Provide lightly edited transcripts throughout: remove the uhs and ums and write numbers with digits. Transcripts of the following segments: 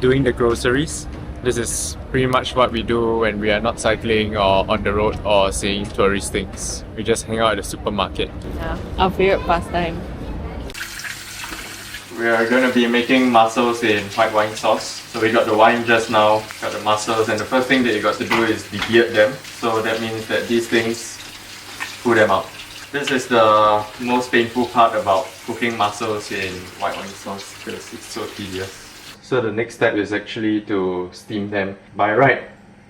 doing the groceries. This is pretty much what we do when we are not cycling or on the road or seeing tourist things. We just hang out at the supermarket. Yeah, our favorite pastime. We are going to be making mussels in white wine sauce. So we got the wine just now, got the mussels, and the first thing that you got to do is debeard them. So that means that these things, pull them out. This is the most painful part about cooking mussels in white wine sauce because it's so tedious. So the next step is actually to steam them. By right,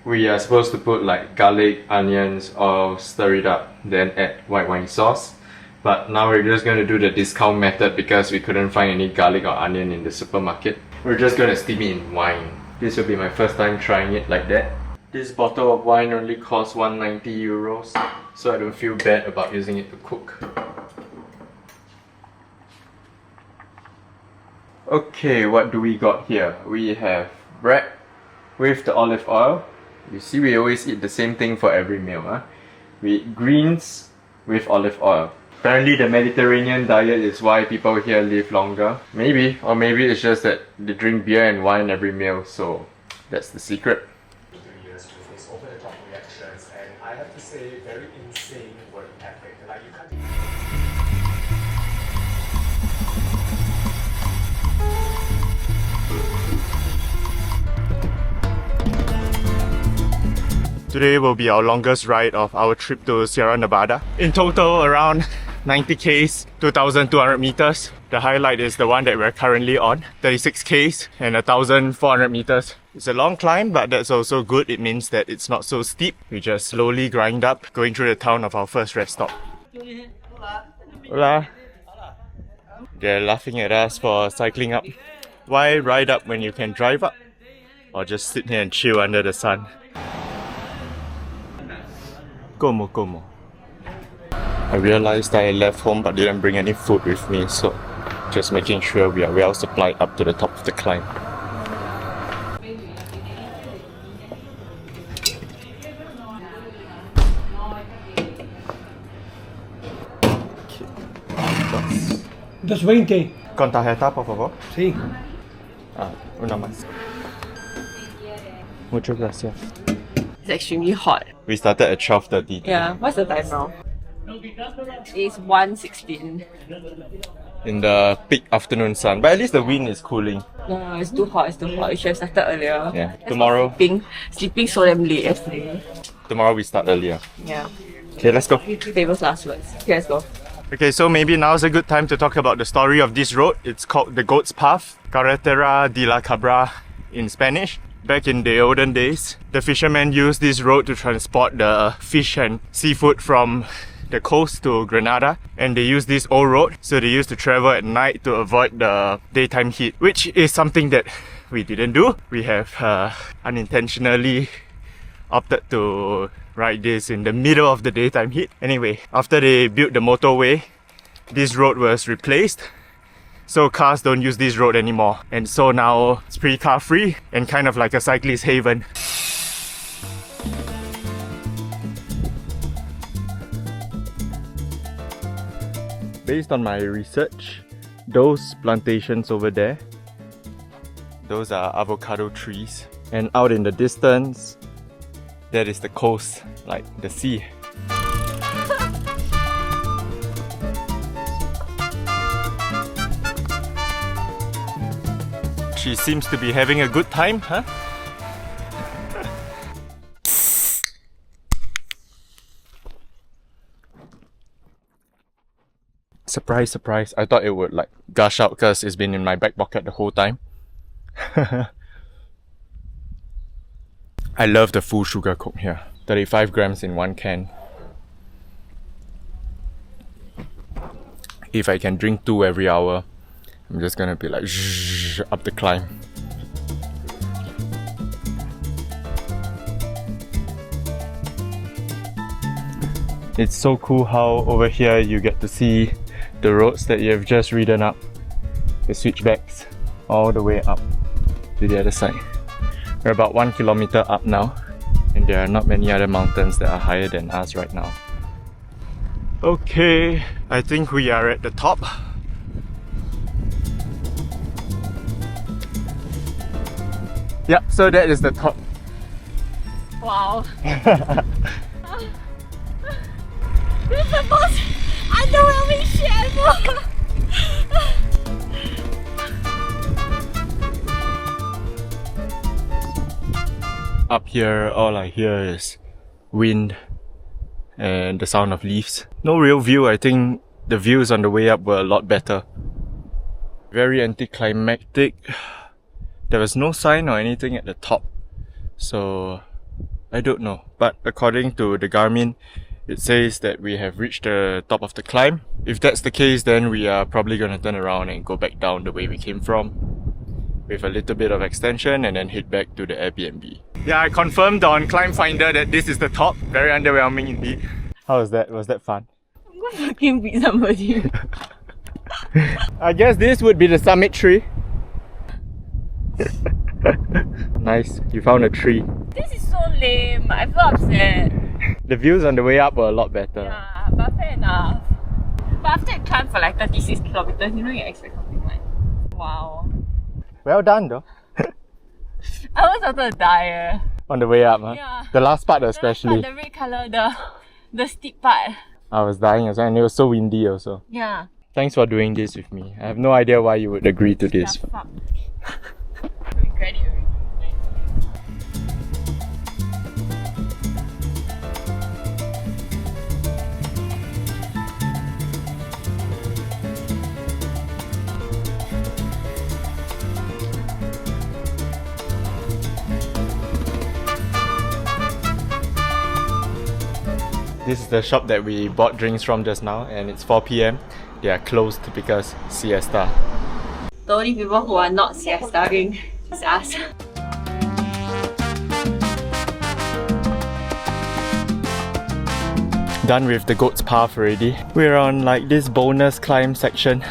we are supposed to put like garlic, onions, or stir it up, then add white wine sauce. But now we're just going to do the discount method because we couldn't find any garlic or onion in the supermarket. We're just going to steam it in wine. This will be my first time trying it like that. This bottle of wine only costs 190 euros, so I don't feel bad about using it to cook. Okay, what do we got here? We have bread with the olive oil. You see, we always eat the same thing for every meal. Huh? We eat greens with olive oil. Apparently the Mediterranean diet is why people here live longer. Maybe, or maybe it's just that they drink beer and wine every meal, so that's the secret. 3 years with his over-the-top reactions, and I have to say, very insane work ethic. Like you can't. Today will be our longest ride of our trip to Sierra Nevada. In total, around 90 k's, 2,200 meters. The highlight is the one that we're currently on, 36 k's and 1,400 meters. It's a long climb, but that's also good. It means that it's not so steep. We just slowly grind up, going through the town of our first rest stop. Hola. They're laughing at us for cycling up. Why ride up when you can drive up? Or just sit here and chill under the sun? Como. I realized I left home but didn't bring any food with me, so just making sure we are well supplied up to the top of the climb. $2.20. Con tarjeta, por favor. Sí. Una más. Muchas gracias. It's extremely hot. We started at 12:30. Yeah, what's the time now? It's 1:16. In the peak afternoon sun, but at least the wind is cooling. No, it's too hot, We should have started earlier. Yeah, That's tomorrow. Sleeping so damn late yesterday. Tomorrow we start earlier. Yeah. Okay, let's go. Famous last words. Okay, let's go. Okay, so maybe now's a good time to talk about the story of this road. It's called the Goat's Path, Carretera de la Cabra in Spanish. Back in the olden days, the fishermen used this road to transport the fish and seafood from the coast to Granada, and they used this old road, so they used to travel at night to avoid the daytime heat, which is something that we didn't do. We have unintentionally opted to ride this in the middle of the daytime heat. Anyway, after they built the motorway, this road was replaced, so cars don't use this road anymore, and so now it's pretty car free and kind of like a cyclist haven. Based on my research, those plantations over there, those are avocado trees, and out in the distance, that is the coast, like the sea. She seems to be having a good time, huh? Surprise, surprise. I thought it would like gush out because it's been in my back pocket the whole time. I love the full sugar Coke here. 35 grams in one can. If I can drink 2 every hour, I'm just gonna be like up the climb. It's so cool how over here you get to see the roads that you have just ridden up, the switchbacks, all the way up to the other side. We're about 1 kilometer up now, and there are not many other mountains that are higher than us right now. Okay, I think we are at the top. Yep, so that is the top. Wow. This is the most underwhelming shit ever. Up here, all I hear is wind and the sound of leaves. No real view. I think the views on the way up were a lot better. Very anticlimactic. There was no sign or anything at the top, so I don't know. But according to the Garmin, it says that we have reached the top of the climb. If that's the case, then we are probably gonna turn around and go back down the way we came from, with a little bit of extension, and then head back to the Airbnb. Yeah, I confirmed on Climb Finder that this is the top. Very underwhelming indeed. How was that? Was that fun? I'm gonna fucking beat somebody. I guess this would be the summit tree. Nice, you found a tree. This is so lame. I feel upset. The views on the way up were a lot better. Yeah, but fair enough. But after I climbed for like 36 kilometers, you know you expect something like, wow. Well done though. I was about to die. On the way up, huh? Yeah. The last part especially. The red colour, the steep part. I was dying as well, and it was so windy also. Yeah. Thanks for doing this with me. I have no idea why you would agree to this. Yeah, fuck. I regret it already. This is the shop that we bought drinks from just now, and it's 4 PM. They are closed because siesta. The only people who are not siestaing is us. Done with the goat's path already. We're on like this bonus climb section.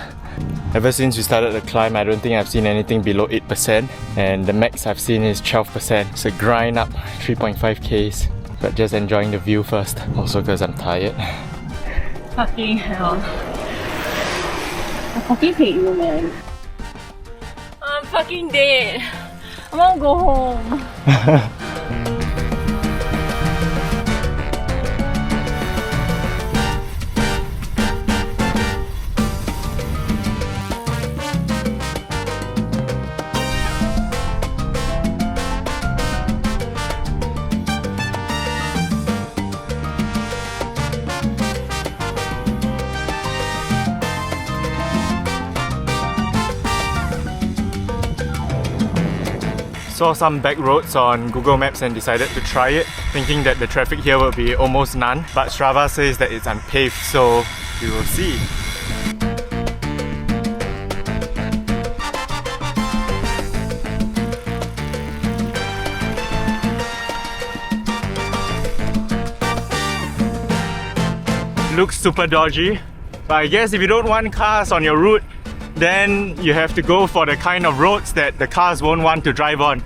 Ever since we started the climb, I don't think I've seen anything below 8%, and the max I've seen is 12%. It's a grind up 3.5 Ks, but just enjoying the view first. Also because I'm tired. Fucking hell. I fucking hate you, man. I'm fucking dead. I wanna go home. Saw some back roads on Google Maps and decided to try it, thinking that the traffic here will be almost none, but Strava says that it's unpaved, so we will see. Looks super dodgy, but I guess if you don't want cars on your route, then you have to go for the kind of roads that the cars won't want to drive on.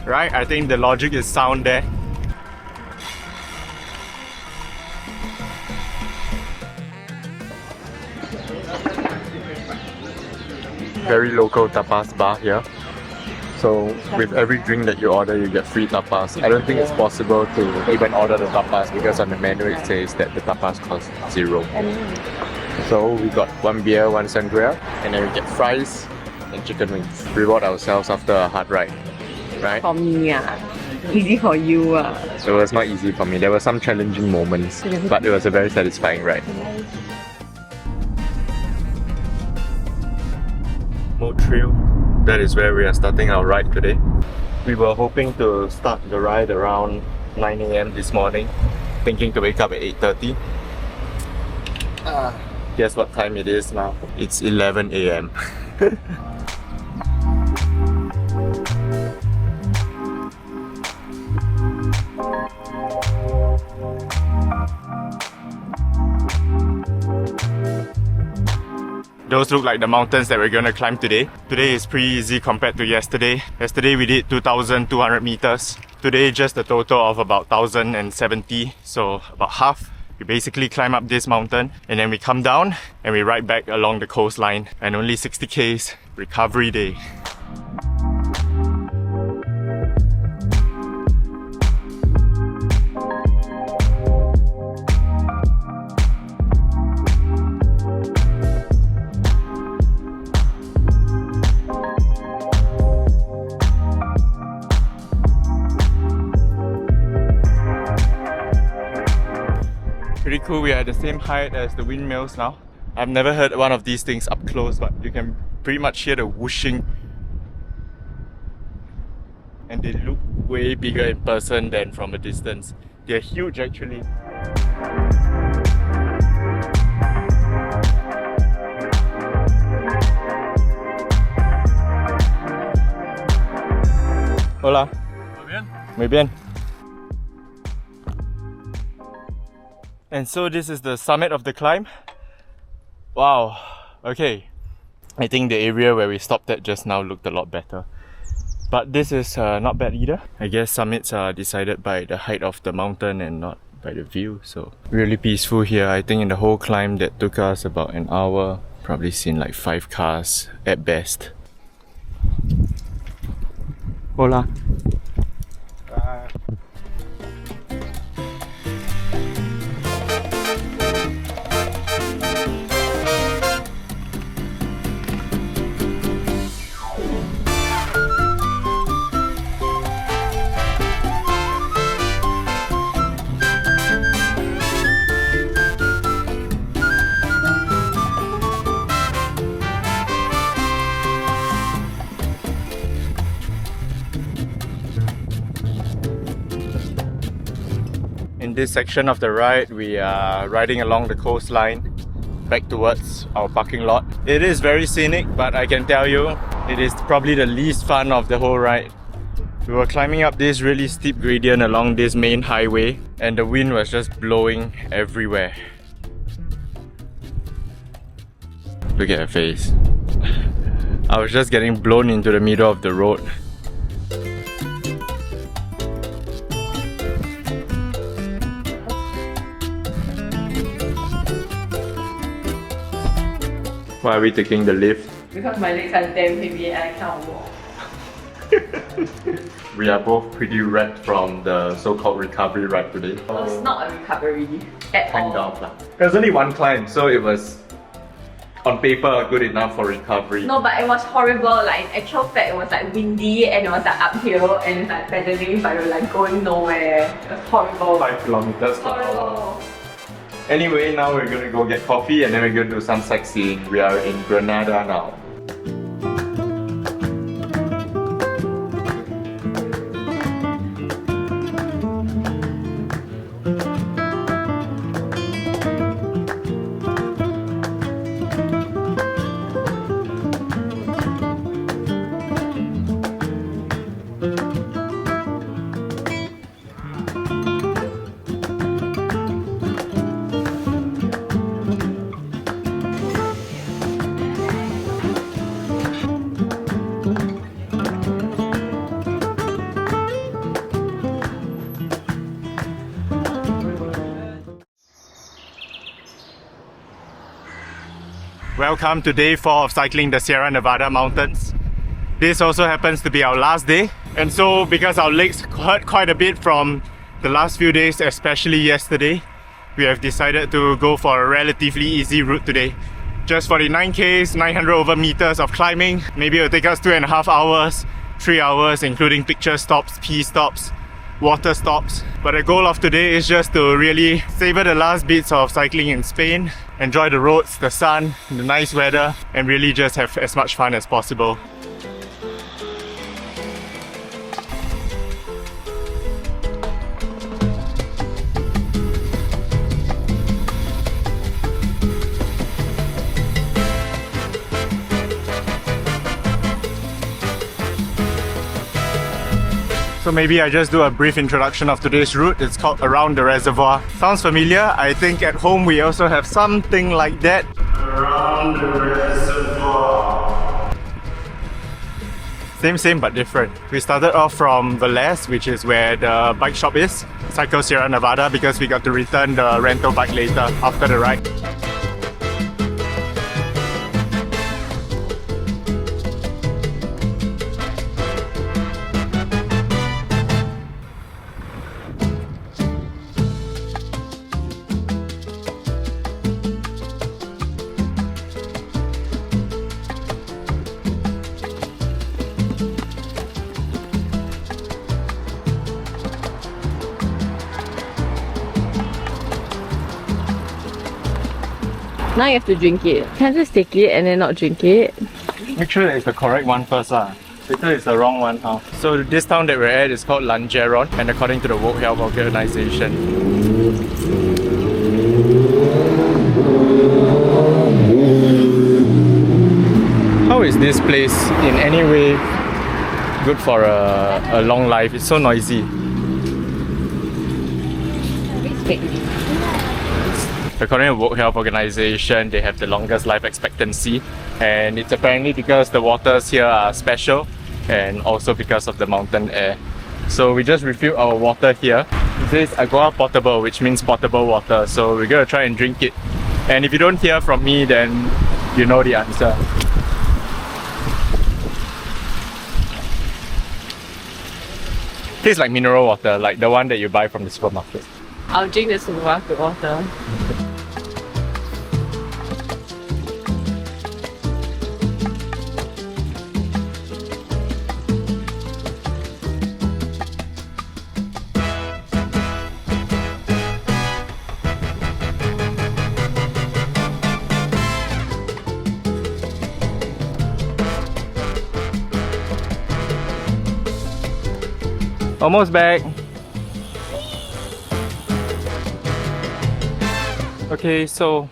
Right? I think the logic is sound there. Very local tapas bar here. So with every drink that you order, you get free tapas. I don't think it's possible to even order the tapas because on the menu it says that the tapas cost $0. So we got one beer, one sangria, and then we get fries and chicken wings. Reward ourselves after a hard ride, right? For me, easy for you. So it was not easy for me. There were some challenging moments, but it was a very satisfying ride. Moat Trail. That is where we are starting our ride today. We were hoping to start the ride around 9 AM this morning, thinking to wake up at 8:30. Guess what time it is now? It's 11 AM. Those look like the mountains that we're gonna climb today. Today is pretty easy compared to yesterday. Yesterday we did 2,200 meters. Today just a total of about 1,070, so about half. We basically climb up this mountain and then we come down and we ride back along the coastline, and only 60 Ks, recovery day. cool. We are at the same height as the windmills now. I've never heard one of these things up close, but you can pretty much hear the whooshing. And they look way bigger in person than from a distance. They're huge actually. Hola. Muy bien. Muy bien. And so this is the summit of the climb. Wow. Okay. I think the area where we stopped at just now looked a lot better. But this is not bad either. I guess summits are decided by the height of the mountain and not by the view. So really peaceful here. I think in the whole climb that took us about an hour, probably seen like 5 cars at best. Hola. In this section of the ride, we are riding along the coastline back towards our parking lot. It is very scenic, but I can tell you, it is probably the least fun of the whole ride. We were climbing up this really steep gradient along this main highway, and the wind was just blowing everywhere. Look at her face. I was just getting blown into the middle of the road. Why are we taking the lift? Because my legs are damn heavy and I can't walk. We are both pretty wrecked from the so-called recovery ride today. It was not a recovery at Kind all. of. There was only one climb, so it was on paper good enough for recovery. No, but it was horrible. Like in actual fact, it was like windy and it was like uphill and it's like pedaling, but it was like going nowhere. It was horrible. 5 kilometers per hour. Horrible. Anyway, now we're gonna go get coffee and then we're gonna do some sightseeing. We are in Granada now. Welcome to day 4 of cycling the Sierra Nevada mountains. This also happens to be our last day, and so because our legs hurt quite a bit from the last few days, especially yesterday, we have decided to go for a relatively easy route today. Just 49 Ks, 900 over meters of climbing. Maybe it'll take us 2.5 hours, 3 hours including picture stops, pee stops, water stops. But the goal of today is just to really savor the last bits of cycling in Spain, enjoy the roads, the sun, the nice weather, and really just have as much fun as possible. So maybe I just do a brief introduction of today's route. It's called Around the Reservoir. Sounds familiar? I think at home we also have something like that. Around the Reservoir. Same but different. We started off from Velez, which is where the bike shop is. Cycle Sierra Nevada, because we got to return the rental bike later after the ride. Now you have to drink it. Can't just take it and then not drink it. Make sure that it's the correct one first. Later it's the wrong one. So this town that we're at is called Lanjarón, and according to the World Health Organization, how is this place in any way good for a long life? It's so noisy. According to the World Health Organization, they have the longest life expectancy, and it's apparently because the waters here are special and also because of the mountain air. So we just refilled our water here. It says agua potable, which means potable water. So we're gonna try and drink it. And if you don't hear from me, then you know the answer. Tastes like mineral water, like the one that you buy from the supermarket. I'll drink the supermarket water. Almost back. Okay, so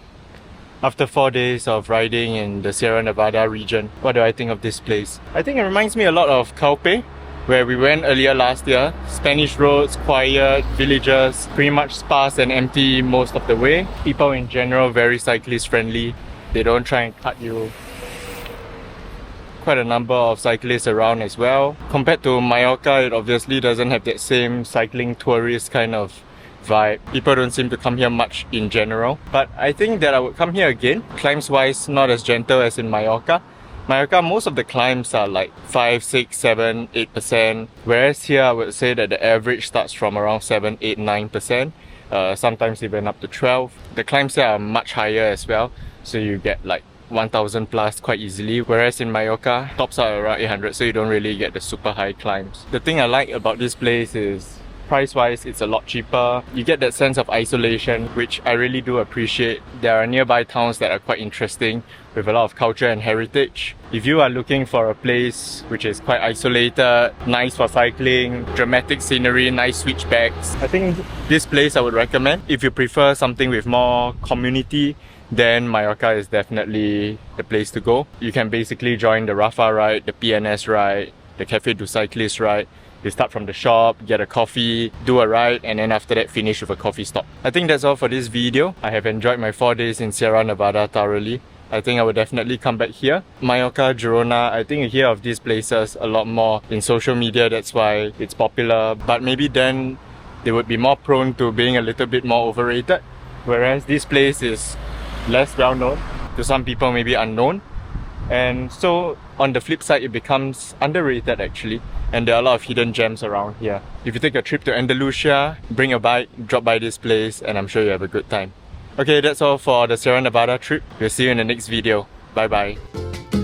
after 4 days of riding in the Sierra Nevada region, what do I think of this place? I think it reminds me a lot of Calpe, where we went earlier last year. Spanish roads, quiet, villages, pretty much sparse and empty most of the way. People in general very cyclist friendly. They don't try and cut you. Quite a number of cyclists around as well. Compared to Mallorca, it obviously doesn't have that same cycling tourist kind of vibe. People don't seem to come here much in general. But I think that I would come here again. Climbs wise, not as gentle as in Mallorca. Mallorca, most of the climbs are like 5, 6, 7, 8%. Whereas here, I would say that the average starts from around 7, 8, 9%. Sometimes even up to 12. The climbs here are much higher as well. So you get like 1000 plus quite easily, whereas in Mallorca tops are around 800, so you don't really get the super high climbs. The thing I like about this place is price wise it's a lot cheaper. You get that sense of isolation, which I really do appreciate. There are nearby towns that are quite interesting with a lot of culture and heritage. If you are looking for a place which is quite isolated, nice for cycling, dramatic scenery, nice switchbacks, I think this place I would recommend. If you prefer something with more community, then Mallorca is definitely the place to go. You can basically join the Rafa ride, the PNS ride, the Cafe du Cyclist ride. You start from the shop, get a coffee, do a ride, and then after that finish with a coffee stop. I think that's all for this video. I have enjoyed my 4 days in Sierra Nevada thoroughly. I think I would definitely come back here. Mallorca, Girona, I think you hear of these places a lot more in social media, that's why it's popular. But maybe then they would be more prone to being a little bit more overrated. Whereas this place is less well known, to some people maybe unknown, and so on the flip side it becomes underrated actually, and there are a lot of hidden gems around here. If you take a trip to Andalusia, bring a bike, drop by this place, and I'm sure you have a good time. Okay, that's all for the Sierra Nevada trip. We'll see you in the next video. Bye bye.